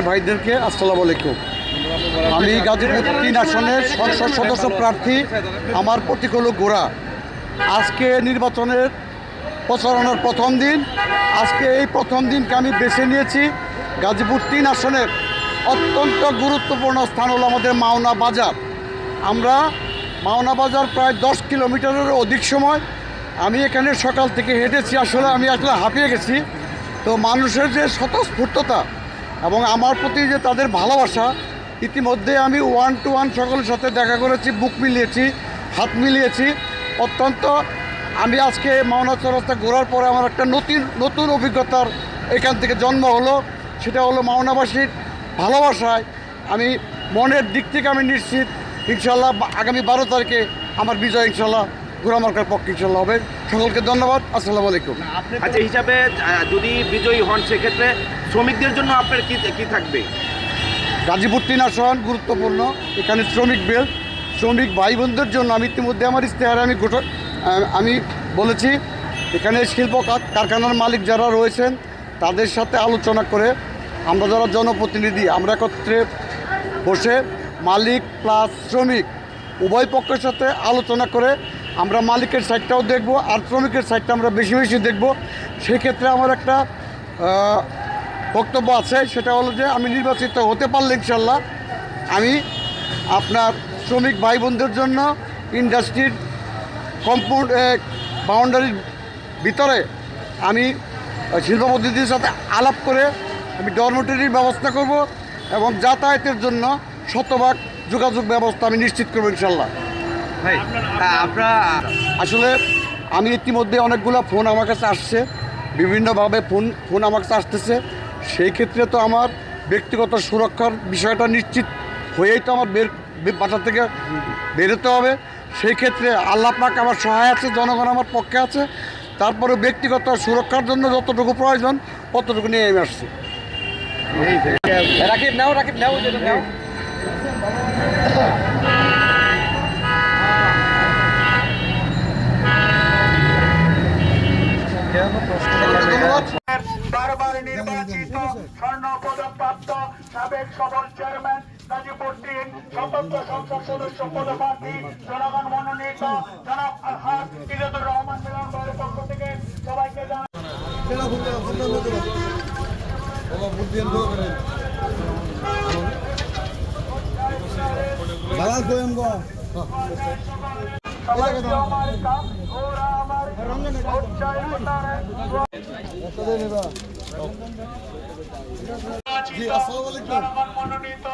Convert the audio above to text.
ভাইদেরকে আসসালামু আলাইকুম। আমি গাজীপুর 3 আসনের সংসদ সদস্য প্রার্থী। আমার প্রতীক হলো ঘোড়া। আজকে নির্বাচনের প্রচারণার প্রথম দিন। আজকে এই প্রথম দিনকে আমি বেছে নিয়েছি। গাজীপুর 3 আসনের অত্যন্ত গুরুত্বপূর্ণ স্থান হলো আমাদের মাওনা বাজার। আমরা মাওনা বাজার প্রায় 10 কিলোমিটারের অধিক সময় আমি এখানে সকাল থেকে হেঁটেছি। আসলে হাঁপিয়ে গেছি। তো মানুষের যে স্বতঃস্ফূর্ততা এবং আমার প্রতি যে তাদের ভালোবাসা, ইতিমধ্যে আমি 1 to 1 সকলের সাথে দেখা করেছি, বুক মিলিয়েছি, হাত মিলিয়েছি। অত্যন্ত আমি আজকে মাওনা চৌরাস্তা ঘোরার পরে আমার একটা নতুন অভিজ্ঞতার এখান থেকে জন্ম হলো। সেটা হলো মাওনাবাসীর ভালোবাসায় আমি মনের দিক থেকে আমি নিশ্চিত ইনশাল্লাহ আগামী 12 তারিখে আমার বিজয় ইনশাল্লাহ ঘোড়া মার্কার পক্ষে ইনশাল্লাহ হবে। সকলকে ধন্যবাদ। আসসালামু আলাইকুম। আচ্ছা, হিসাবে যদি বিজয়ী হন সেক্ষেত্রে শ্রমিকদের জন্য আপনার কি থাকবে? গাজীপুর 3 আসন গুরুত্বপূর্ণ। এখানে শ্রমিক বেল্ট, শ্রমিক ভাই বোনদের জন্য আমি ইতিমধ্যে আমার ইশতেহারে আমি বলেছি এখানে শিল্প কারখানার মালিক যারা রয়েছেন তাদের সাথে আলোচনা করে আমরা যারা জনপ্রতিনিধি আমরা একত্রে বসে মালিক প্লাস শ্রমিক উভয় পক্ষের সাথে আলোচনা করে আমরা মালিকের সাইডটাও দেখব আর শ্রমিকের সাইডটা আমরা বেশি দেখব। সেক্ষেত্রে আমার একটা বক্তব্য আছে, সেটা হলো যে আমি নির্বাচিত হতে পারলে ইনশাল্লাহ আমি আপনার শ্রমিক ভাই বোনদের জন্য ইন্ডাস্ট্রির কম্পাউন্ড বাউন্ডারির ভিতরে আমি শিল্পপতিদের সাথে আলাপ করে আমি ডরমেটরির ব্যবস্থা করব এবং যাতায়াতের জন্য শতভাগ যোগাযোগ ব্যবস্থা আমি নিশ্চিত করবো ইনশাল্লাহ। আসলে আমি ইতিমধ্যে অনেকগুলো ফোন আমার কাছে আসছে, বিভিন্নভাবে ফোন আমার কাছে আসতেছে। সেই ক্ষেত্রে তো আমার ব্যক্তিগত সুরক্ষার বিষয়টা নিশ্চিত হয়েই তো আমার বাসা থেকে বেরোতে হবে। সেই ক্ষেত্রে আল্লাহ পাক আমার সহায় আছে, জনগণ আমার পক্ষে আছে। তারপরে ব্যক্তিগত সুরক্ষার জন্য যতটুকু প্রয়োজন ততটুকু নিয়ে আমি আসছি। রাকিব নাও বারবার নির্বাচিত স্বর্ণপদকপ্রাপ্ত সাবেক সফল চেয়ারম্যান গাজীপুর 3 স্বতন্ত্র সংসদ সদস্য পদপ্রার্থী জনগণ মনোনীত জনাব আলহাজ ইজাদুর রহমান মিলন ভাইয়ের পক্ষ থেকে সবাইকে মনোনীত